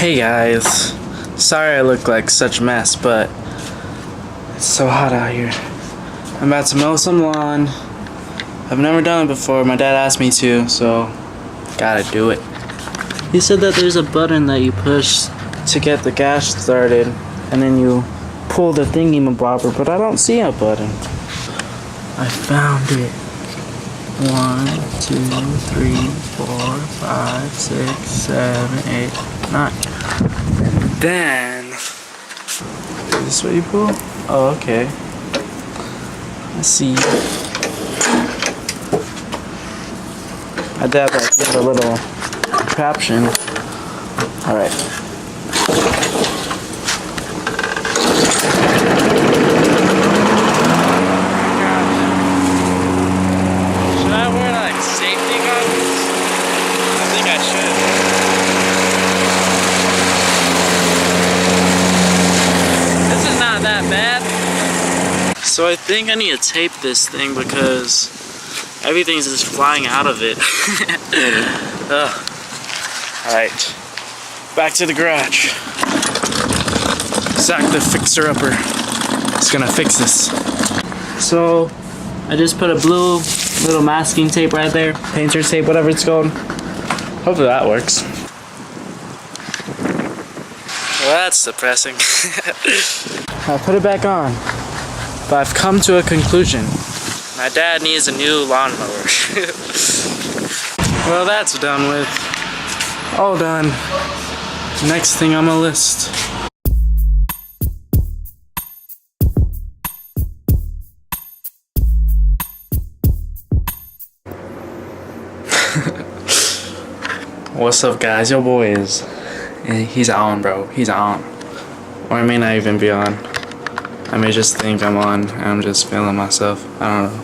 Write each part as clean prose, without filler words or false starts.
Hey guys, sorry I look like such a mess, but it's so hot out here. I'm about to mow some lawn. I've never done it before. My dad asked me to, so gotta do it. He said that there's a button that you push to get the gas started, and then you pull the thingy-mabobber, but I don't see a button. I found it. 1, 2, 3, 4, 5, 6, 7, 8, 9. And then, is this what you pull? Oh, okay. Let's see. I did like give a little contraption. Alright. So I think I need to tape this thing because everything's just flying out of it. Alright, back to the garage. Zach the fixer-upper is gonna fix this. So I just put a blue little masking tape right there, painter's tape, whatever it's called. Hopefully that works. Well, that's depressing. I put it back on. But I've come to a conclusion. My dad needs a new lawnmower. Well, that's done with. All done. Next thing on my list. What's up, guys? Your boy is. He's on, bro. He's on. Or I may not even be on. I may just think I'm on and I'm just feeling myself. I don't know.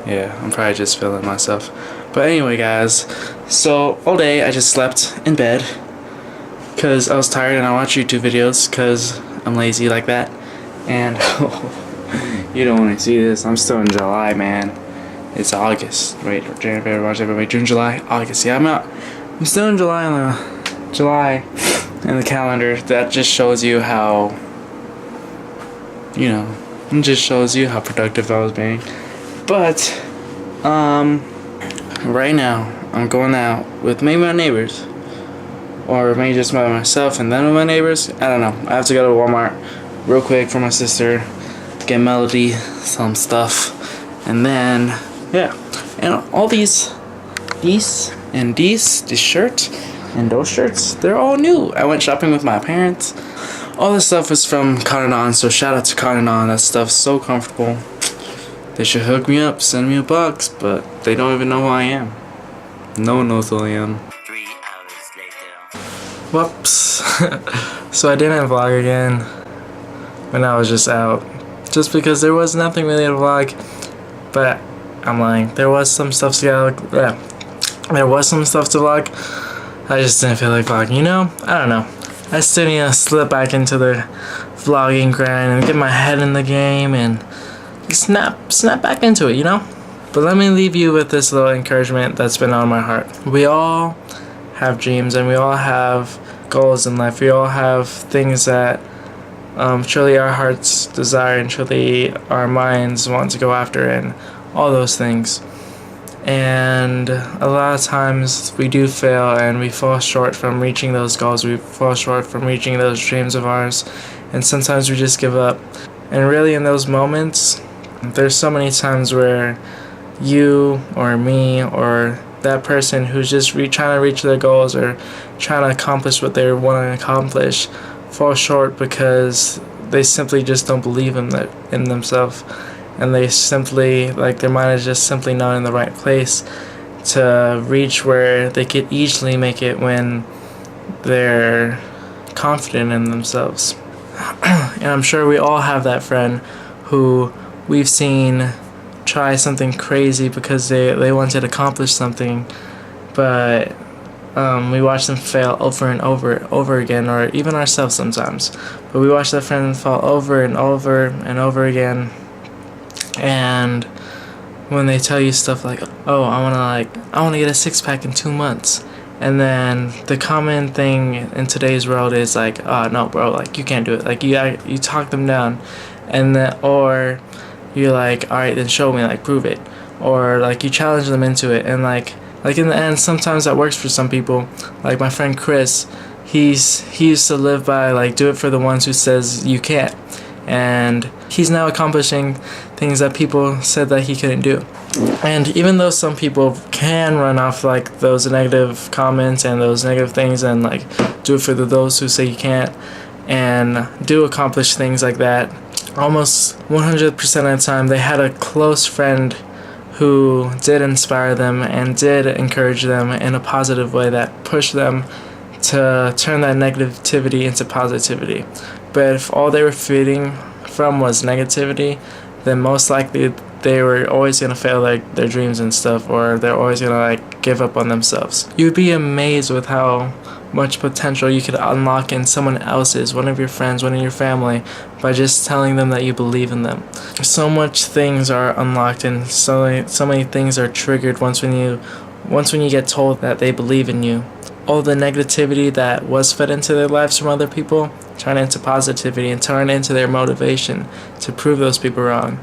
Yeah, I'm probably just feeling myself. But anyway, guys, so all day I just slept in bed because I was tired and I watched YouTube videos because I'm lazy like that. And you don't want to see this. I'm still in July, man. It's August. Wait, January, February, March, April, May, June, July, August. Yeah, I'm still in July on the calendar. That just shows you how. You know, it just shows you how productive I was being. But, right now, I'm going out with maybe my neighbors. Or maybe just by myself and then with my neighbors. I don't know. I have to go to Walmart real quick for my sister. Get Melody some stuff. And then, yeah. And all this shirt and those shirts, they're all new. I went shopping with my parents. All this stuff is from Cotton On, so shout out to Cotton On. That stuff's so comfortable. They should hook me up, send me a box, but they don't even know who I am. No one knows who I am. 3 hours later. Whoops. So I didn't vlog again when I was just out. Just because there was nothing really to vlog. But I'm lying. There was some stuff to vlog. There was some stuff to vlog. I just didn't feel like vlogging, you know? I don't know. I still need to slip back into the vlogging grind and get my head in the game and snap back into it, you know? But let me leave you with this little encouragement that's been on my heart. We all have dreams and we all have goals in life. We all have things that truly our hearts desire and truly our minds want to go after and all those things. And a lot of times we do fail and we fall short from reaching those goals. We fall short from reaching those dreams of ours. And sometimes we just give up. And really in those moments, there's so many times where you or me or that person who's just trying to reach their goals or trying to accomplish what they want to accomplish fall short because they simply just don't believe in themselves. And they simply, like, their mind is just simply not in the right place to reach where they could easily make it when they're confident in themselves. And I'm sure we all have that friend who we've seen try something crazy because they wanted to accomplish something, but we watch them fail over and over again, or even ourselves sometimes. But we watch that friend fall over and over and over again. And when they tell you stuff like, oh, I wanna get a 6-pack in 2 months, And then the common thing in today's world is like, oh no, bro, like you can't do it. Like you talk them down, and then or you're like, all right, then show me, like prove it, or like you challenge them into it, and like in the end, sometimes that works for some people. Like my friend Chris, he used to live by like do it for the ones who says you can't, and he's now accomplishing things that people said that he couldn't do. And even though some people can run off like those negative comments and those negative things and like do it for those who say you can't, and do accomplish things like that, almost 100% of the time they had a close friend who did inspire them and did encourage them in a positive way that pushed them to turn that negativity into positivity. But if all they were feeding from was negativity, then most likely they were always going to fail their dreams and stuff, or they're always going to like give up on themselves. You'd be amazed with how much potential you could unlock in someone else's, one of your friends, one of your family, by just telling them that you believe in them. So much things are unlocked, and so many things are triggered once when you get told that they believe in you. All the negativity that was fed into their lives from other people turn into positivity and turn into their motivation to prove those people wrong.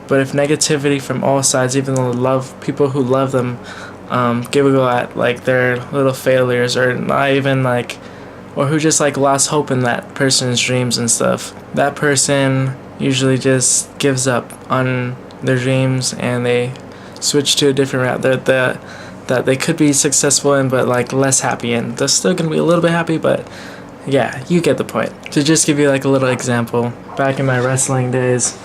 But if negativity from all sides, even the people who love them, give a go at like their little failures, or not even like, or who just like lost hope in that person's dreams and stuff, that person usually just gives up on their dreams and they switch to a different route that they could be successful in, but like less happy in. They're still gonna be a little bit happy, but yeah, you get the point. To just give you like a little example, back in my wrestling days,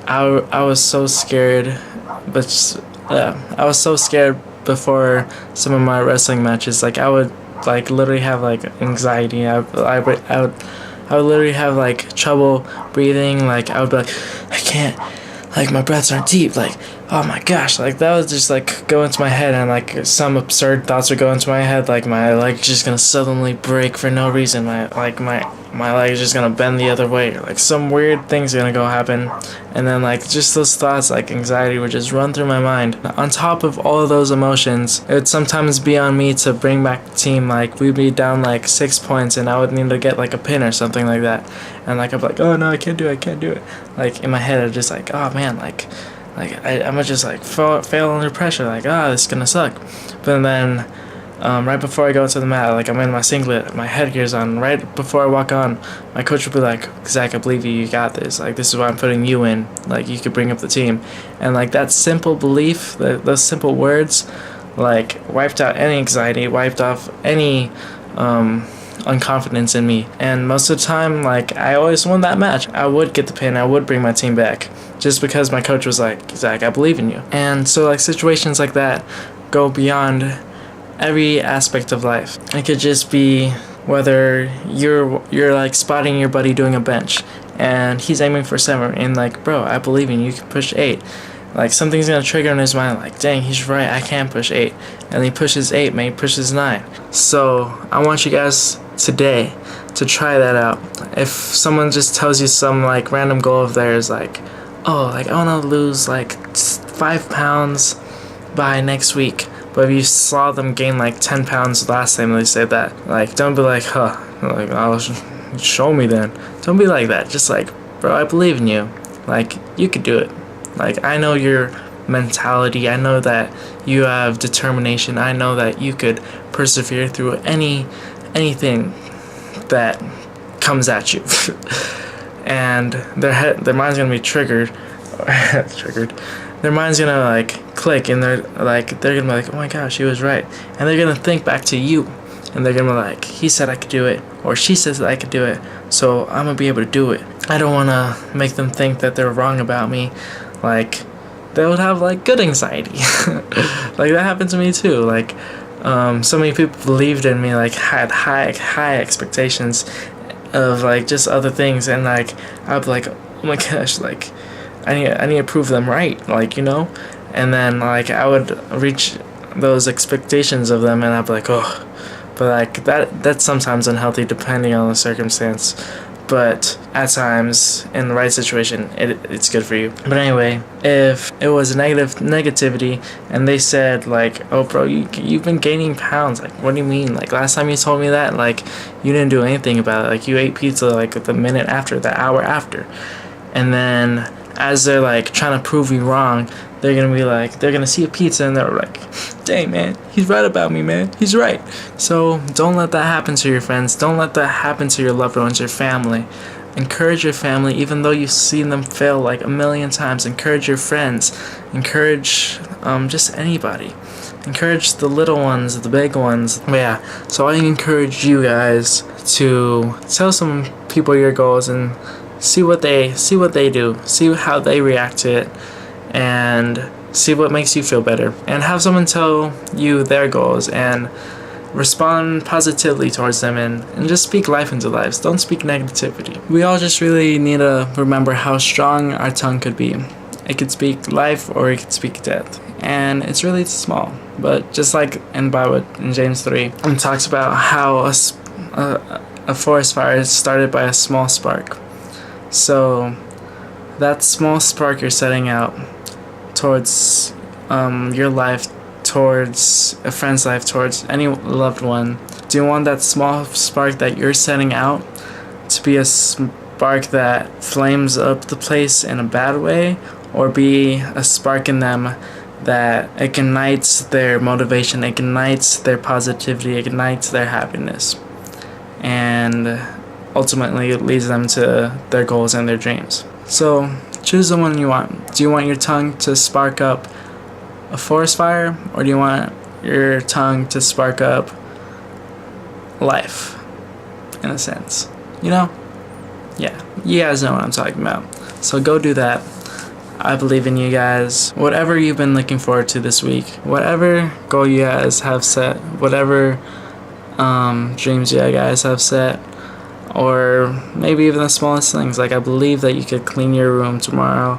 I was so scared, but I was so scared before some of my wrestling matches. Like I would like literally have like anxiety. I would literally have like trouble breathing. Like I would be like, I can't, like my breaths aren't deep. Like, oh my gosh, like that would just like go into my head, and like some absurd thoughts would go into my head, like my leg just gonna suddenly break for no reason. My leg is just gonna bend the other way. Like some weird thing's gonna go happen, and then like just those thoughts, like anxiety, would just run through my mind. On top of all of those emotions, it would sometimes be on me to bring back the team. Like we'd be down like 6 points, and I would need to get like a pin or something like that, and like I'd be like, oh no, I can't do it. Like in my head, I'd just like, oh man, like I'm gonna just like fail under pressure, like this is gonna suck. But then right before I go into the mat, like I'm in my singlet, my headgear's on, right before I walk on, my coach would be like, Zach, I believe you got this, like this is why I'm putting you in, like you could bring up the team. And like that simple belief, those simple words, like wiped out any anxiety, wiped off any unconfidence in me. And most of the time, like I always won that match. I would get the pin, I would bring my team back, just because my coach was like, Zach, I believe in you. And so like situations like that go beyond every aspect of life. It could just be whether you're like spotting your buddy doing a bench and he's aiming for 7, and like, bro, I believe in you, you can push 8. Like something's gonna trigger in his mind, like, dang, he's right, I can push 8. And he pushes 8, man, he pushes 9. So I want you guys today to try that out. If someone just tells you some like random goal of theirs, like, oh, like I want to lose like 5 pounds by next week, but if you saw them gain like 10 pounds last time they said that, like don't be like, like I'll show me then. Don't be like that. Just like, bro, I believe in you. Like you could do it. Like I know your mentality. I know that you have determination. I know that you could persevere through anything that comes at you. And their mind's gonna be triggered. Their mind's gonna like click, and they're gonna be like, oh my gosh, he was right. And they're gonna think back to you, and they're gonna be like, he said I could do it, or she says that I could do it, so I'm gonna be able to do it. I don't wanna make them think that they're wrong about me. Like they would have like good anxiety. Like that happened to me too. Like so many people believed in me, like had high expectations of like just other things, and like I'd be like, oh my gosh, like I need to prove them right, like, you know. And then like I would reach those expectations of them, and I'd be like, oh. But like that's sometimes unhealthy depending on the circumstance. but at times in the right situation it's good for you. But anyway, if it was negativity and they said like, oh bro, you've been gaining pounds, like what do you mean, like last time you told me that, like you didn't do anything about it, like you ate pizza like the minute after, the hour after. And then as they're like trying to prove you wrong, they're gonna see a pizza and they're like, dang man, he's right about me, man, he's right. So don't let that happen to your friends, don't let that happen to your loved ones, your family. Encourage your family, even though you've seen them fail like a million times. Encourage your friends, encourage just anybody, encourage the little ones, the big ones. But yeah, so I encourage you guys to tell some people your goals and see what they do, see how they react to it, and see what makes you feel better. And have someone tell you their goals and respond positively towards them, and just speak life into lives. Don't speak negativity. We all just really need to remember how strong our tongue could be. It could speak life or it could speak death. And it's really small. But just like in Bible, in James 3, it talks about how a forest fire is started by a small spark. So that small spark you're setting out towards your life, towards a friend's life, towards any loved one, do you want that small spark that you're setting out to be a spark that flames up the place in a bad way, or be a spark in them that ignites their motivation, ignites their positivity, ignites their happiness, and ultimately leads them to their goals and their dreams? So choose the one you want. Do you want your tongue to spark up a forest fire, or do you want your tongue to spark up life, in a sense? You know? Yeah, you guys know what I'm talking about. So go do that. I believe in you guys. Whatever you've been looking forward to this week, whatever goal you guys have set, whatever dreams you guys have set, or maybe even the smallest things. Like I believe that you could clean your room tomorrow.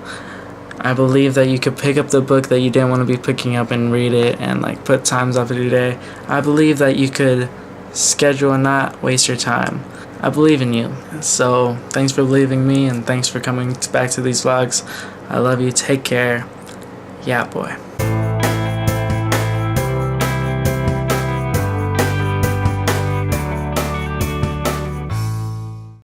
I believe that you could pick up the book that you didn't want to be picking up and read it and like put times off of your day. I believe that you could schedule and not waste your time. I believe in you. So thanks for believing me, and thanks for coming back to these vlogs. I love you. Take care. Yeah, boy.